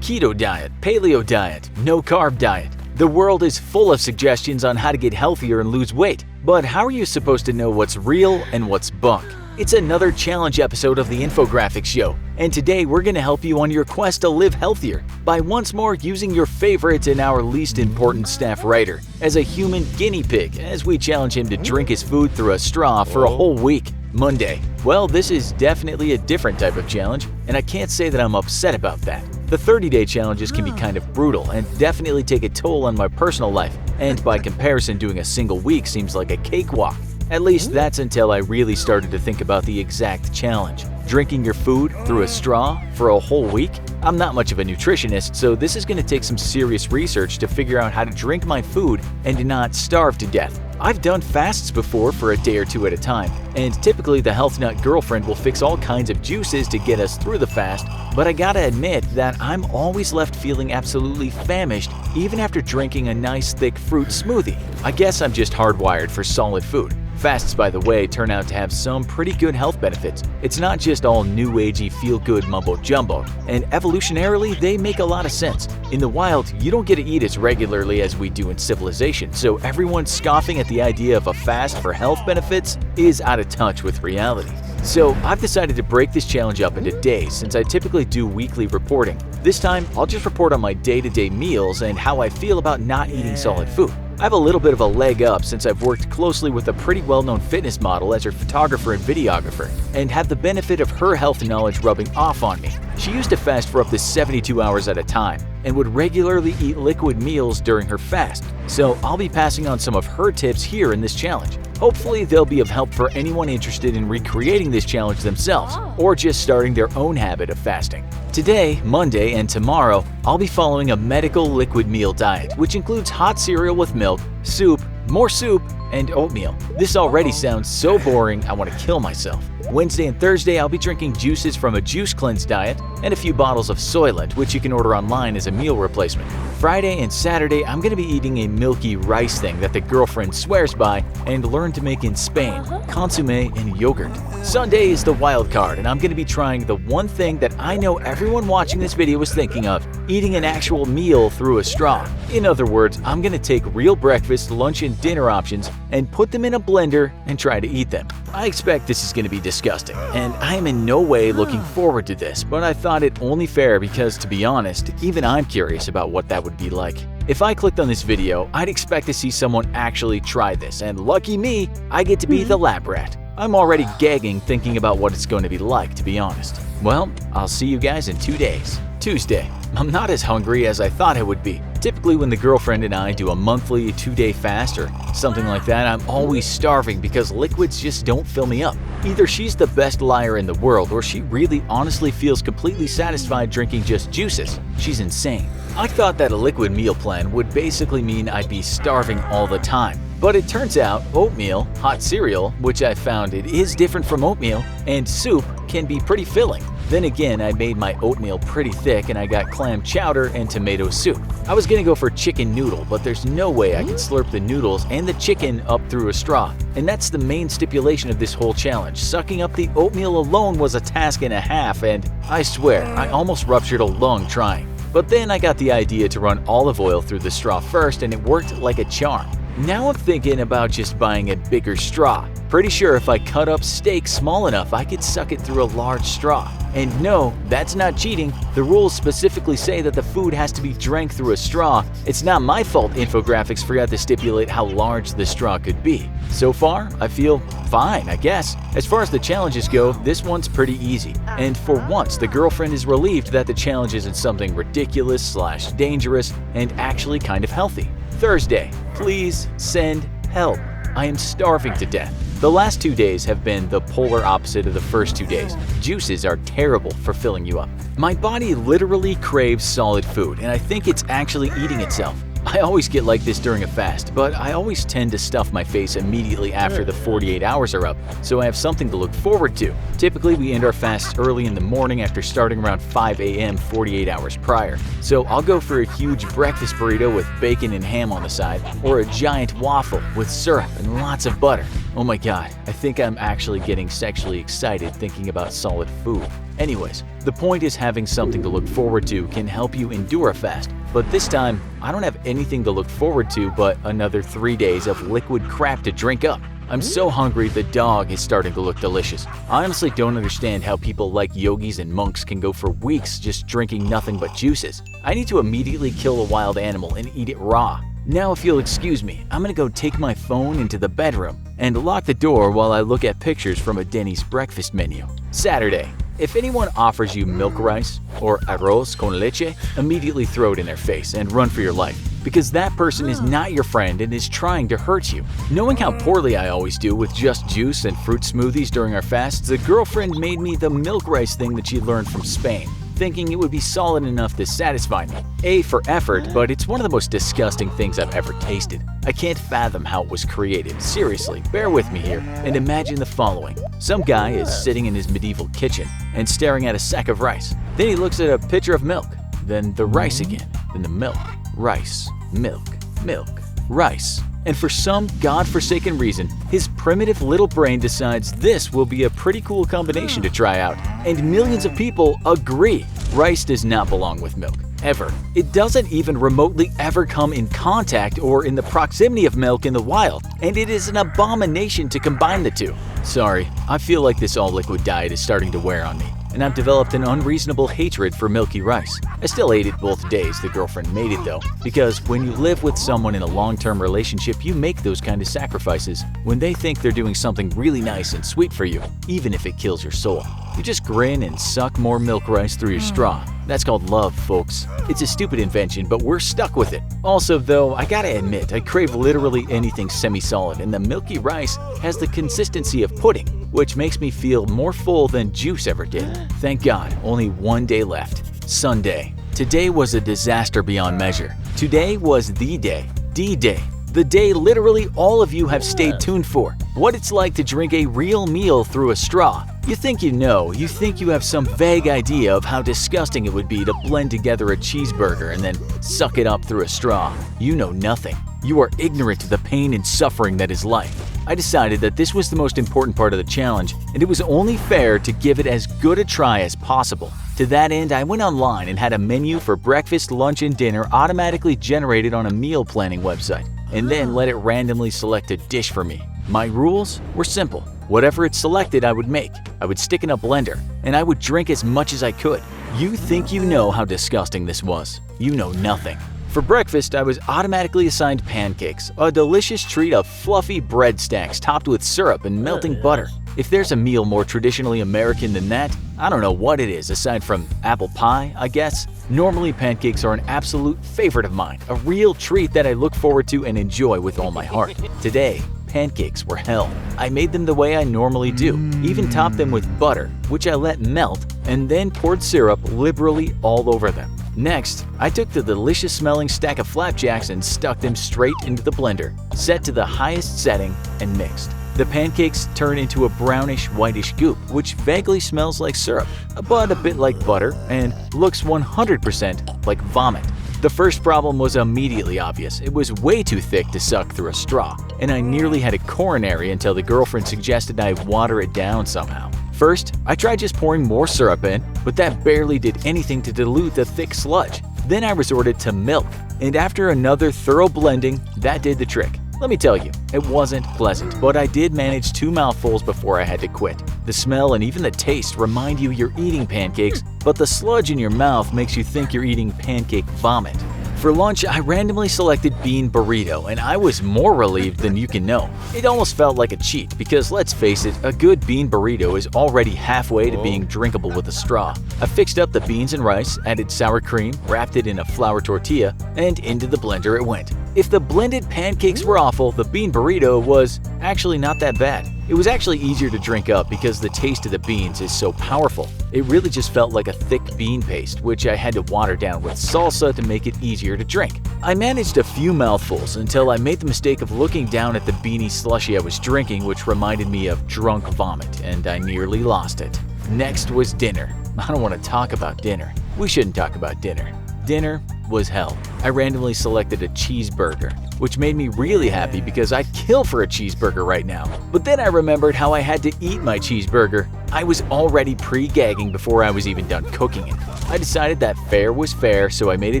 keto diet, paleo diet, no-carb diet. The world is full of suggestions on how to get healthier and lose weight, but how are you supposed to know what's real and what's bunk? It's another challenge episode of the Infographics Show, and today we're going to help you on your quest to live healthier by once more using your favorite and our least important staff writer as a human guinea pig as we challenge him to drink his food through a straw for a whole week. Monday. Well, this is definitely a different type of challenge, and I can't say that I'm upset about that. The 30-day challenges can be kind of brutal and definitely take a toll on my personal life, and by comparison doing a single week seems like a cakewalk. At least that's until I really started to think about the exact challenge. Drinking your food through a straw for a whole week? I'm not much of a nutritionist, so this is going to take some serious research to figure out how to drink my food and not starve to death. I've done fasts before for a day or two at a time, and typically the health nut girlfriend will fix all kinds of juices to get us through the fast, but I gotta admit that I'm always left feeling absolutely famished even after drinking a nice thick fruit smoothie. I guess I'm just hardwired for solid food. Fasts, by the way, turn out to have some pretty good health benefits. It's not just all new agey feel-good mumbo-jumbo, and evolutionarily they make a lot of sense. In the wild, you don't get to eat as regularly as we do in civilization, so everyone scoffing at the idea of a fast for health benefits is out of touch with reality. So I've decided to break this challenge up into days since I typically do weekly reporting. This time, I'll just report on my day-to-day meals and how I feel about not eating solid food. I have a little bit of a leg up since I've worked closely with a pretty well-known fitness model as her photographer and videographer, and have the benefit of her health knowledge rubbing off on me. She used to fast for up to 72 hours at a time, and would regularly eat liquid meals during her fast, so I'll be passing on some of her tips here in this challenge. Hopefully they'll be of help for anyone interested in recreating this challenge themselves, or just starting their own habit of fasting. Today, Monday, and tomorrow, I'll be following a medical liquid meal diet, which includes hot cereal with milk, soup, more soup, and oatmeal. This already sounds so boring I want to kill myself. Wednesday and Thursday, I'll be drinking juices from a juice cleanse diet and a few bottles of Soylent, which you can order online as a meal replacement. Friday and Saturday, I'm going to be eating a milky rice thing that the girlfriend swears by and learned to make in Spain, consommé and yogurt. Sunday is the wild card, and I'm going to be trying the one thing that I know everyone watching this video is thinking of, eating an actual meal through a straw. In other words, I'm going to take real breakfast, lunch, and dinner options and put them in a blender and try to eat them. I expect this is going to be disgusting, and I am in no way looking forward to this, but I thought it only fair because, to be honest, even I'm curious about what that would be like. If I clicked on this video, I'd expect to see someone actually try this, and lucky me, I get to be the lab rat. I'm already gagging thinking about what it's going to be like, to be honest. Well, I'll see you guys in 2 days. Tuesday. I'm not as hungry as I thought I would be. Typically when the girlfriend and I do a monthly 2-day fast or something like that, I'm always starving because liquids just don't fill me up. Either she's the best liar in the world or she really honestly feels completely satisfied drinking just juices. She's insane. I thought that a liquid meal plan would basically mean I'd be starving all the time. But it turns out oatmeal, hot cereal, which I found it is different from oatmeal, and soup can be pretty filling. Then again, I made my oatmeal pretty thick and I got clam chowder and tomato soup. I was gonna go for chicken noodle, but there's no way I can slurp the noodles and the chicken up through a straw. And that's the main stipulation of this whole challenge. Sucking up the oatmeal alone was a task and a half, and I swear, I almost ruptured a lung trying. But then I got the idea to run olive oil through the straw first and it worked like a charm. Now I'm thinking about just buying a bigger straw. Pretty sure if I cut up steak small enough, I could suck it through a large straw. And no, that's not cheating. The rules specifically say that the food has to be drank through a straw. It's not my fault Infographics forgot to stipulate how large the straw could be. So far, I feel fine, I guess. As far as the challenges go, this one's pretty easy. And for once, the girlfriend is relieved that the challenge isn't something ridiculous/dangerous and actually kind of healthy. Thursday, please send help. I am starving to death. The last 2 days have been the polar opposite of the first 2 days. Juices are terrible for filling you up. My body literally craves solid food, and I think it's actually eating itself. I always get like this during a fast, but I always tend to stuff my face immediately after the 48 hours are up, so I have something to look forward to. Typically, we end our fasts early in the morning after starting around 5 a.m. 48 hours prior, so I'll go for a huge breakfast burrito with bacon and ham on the side, or a giant waffle with syrup and lots of butter. Oh my god, I think I'm actually getting sexually excited thinking about solid food. Anyways, the point is having something to look forward to can help you endure a fast. But this time, I don't have anything to look forward to but another 3 days of liquid crap to drink up. I'm so hungry the dog is starting to look delicious. I honestly don't understand how people like yogis and monks can go for weeks just drinking nothing but juices. I need to immediately kill a wild animal and eat it raw. Now if you'll excuse me, I'm gonna go take my phone into the bedroom and lock the door while I look at pictures from a Denny's breakfast menu. Saturday. If anyone offers you milk rice or arroz con leche, immediately throw it in their face and run for your life, because that person is not your friend and is trying to hurt you. Knowing how poorly I always do with just juice and fruit smoothies during our fasts, the girlfriend made me the milk rice thing that she learned from Spain, thinking it would be solid enough to satisfy me. A for effort, but it's one of the most disgusting things I've ever tasted. I can't fathom how it was created. Seriously, bear with me here and imagine the following. Some guy is sitting in his medieval kitchen and staring at a sack of rice. Then he looks at a pitcher of milk, then the rice again, then the milk, rice, milk, milk, rice. And for some godforsaken reason, his primitive little brain decides this will be a pretty cool combination to try out. And millions of people agree. Rice does not belong with milk, ever. It doesn't even remotely ever come in contact or in the proximity of milk in the wild, and it is an abomination to combine the two. Sorry, I feel like this all-liquid diet is starting to wear on me, and I've developed an unreasonable hatred for milky rice. I still ate it both days the girlfriend made it though, because when you live with someone in a long-term relationship, you make those kind of sacrifices when they think they're doing something really nice and sweet for you, even if it kills your soul. You just grin and suck more milk rice through your straw. That's called love, folks. It's a stupid invention, but we're stuck with it. Also though, I gotta admit, I crave literally anything semi-solid, and the milky rice has the consistency of pudding, which makes me feel more full than juice ever did. Thank God, only 1 day left. Sunday. Today was a disaster beyond measure. Today was the day, D-Day. The day literally all of you have stayed tuned for. What it's like to drink a real meal through a straw. You think you know, you think you have some vague idea of how disgusting it would be to blend together a cheeseburger and then suck it up through a straw. You know nothing. You are ignorant to the pain and suffering that is life. I decided that this was the most important part of the challenge, and it was only fair to give it as good a try as possible. To that end, I went online and had a menu for breakfast, lunch, and dinner automatically generated on a meal planning website, and then let it randomly select a dish for me. My rules were simple. Whatever it selected, I would make. I would stick in a blender, and I would drink as much as I could. You think you know how disgusting this was. You know nothing. For breakfast, I was automatically assigned pancakes, a delicious treat of fluffy bread stacks topped with syrup and melting butter. If there's a meal more traditionally American than that, I don't know what it is aside from apple pie, I guess. Normally, pancakes are an absolute favorite of mine, a real treat that I look forward to and enjoy with all my heart. Today, pancakes were hell. I made them the way I normally do, even topped them with butter, which I let melt, and then poured syrup liberally all over them. Next, I took the delicious smelling stack of flapjacks and stuck them straight into the blender, set to the highest setting, and mixed. The pancakes turn into a brownish whitish goop, which vaguely smells like syrup, but a bit like butter, and looks 100% like vomit. The first problem was immediately obvious. It was way too thick to suck through a straw, and I nearly had a coronary until the girlfriend suggested I water it down somehow. First, I tried just pouring more syrup in, but that barely did anything to dilute the thick sludge. Then I resorted to milk, and after another thorough blending, that did the trick. Let me tell you, it wasn't pleasant, but I did manage 2 mouthfuls before I had to quit. The smell and even the taste remind you you're eating pancakes, but the sludge in your mouth makes you think you're eating pancake vomit. For lunch, I randomly selected bean burrito, and I was more relieved than you can know. It almost felt like a cheat because, let's face it, a good bean burrito is already halfway to being drinkable with a straw. I fixed up the beans and rice, added sour cream, wrapped it in a flour tortilla, and into the blender it went. If the blended pancakes were awful, the bean burrito was actually not that bad. It was actually easier to drink up because the taste of the beans is so powerful. It really just felt like a thick bean paste, which I had to water down with salsa to make it easier to drink. I managed a few mouthfuls until I made the mistake of looking down at the beanie slushie I was drinking, which reminded me of drunk vomit, and I nearly lost it. Next was dinner. I don't want to talk about dinner. We shouldn't talk about dinner. Dinner was hell. I randomly selected a cheeseburger. which made me really happy because I'd kill for a cheeseburger right now. But then I remembered how I had to eat my cheeseburger. I was already pre-gagging before I was even done cooking it. I decided that fair was fair, so I made a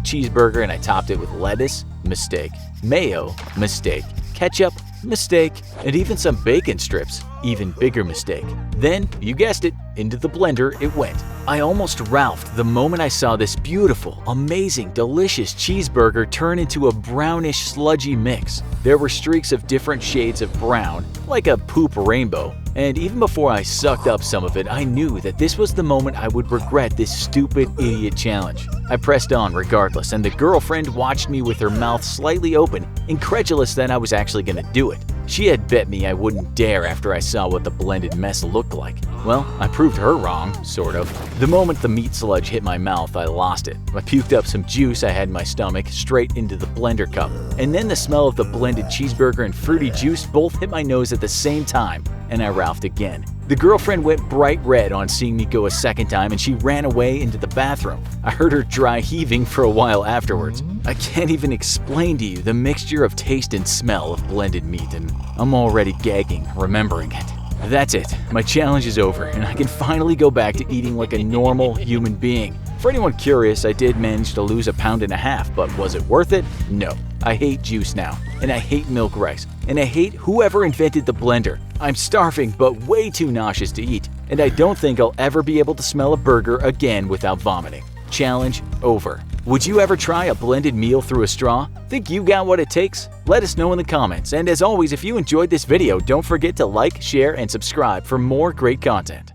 cheeseburger and I topped it with lettuce, mistake, mayo, mistake, ketchup, mistake, and even some bacon strips, even bigger mistake. Then, you guessed it, into the blender it went. I almost ralphed the moment I saw this beautiful, amazing, delicious cheeseburger turn into a brownish, sludgy mix. There were streaks of different shades of brown, like a poop rainbow, and even before I sucked up some of it, I knew that this was the moment I would regret this stupid idiot challenge. I pressed on regardless, and the girlfriend watched me with her mouth slightly open, incredulous that I was actually gonna do it. She had bet me I wouldn't dare after I saw what the blended mess looked like. Well, I proved her wrong, sort of. The moment the meat sludge hit my mouth, I lost it. I puked up some juice I had in my stomach straight into the blender cup. And then the smell of the blended cheeseburger and fruity juice both hit my nose at the same time, and I ralphed again. The girlfriend went bright red on seeing me go a second time and she ran away into the bathroom. I heard her dry heaving for a while afterwards. I can't even explain to you the mixture of taste and smell of blended meat, and I'm already gagging remembering it. That's it, my challenge is over and I can finally go back to eating like a normal human being. For anyone curious, I did manage to lose 1.5 pounds, but was it worth it? No. I hate juice now, and I hate milk rice, and I hate whoever invented the blender. I'm starving but way too nauseous to eat, and I don't think I'll ever be able to smell a burger again without vomiting. Challenge over. Would you ever try a blended meal through a straw? Think you got what it takes? Let us know in the comments, and as always, if you enjoyed this video, don't forget to like, share, and subscribe for more great content.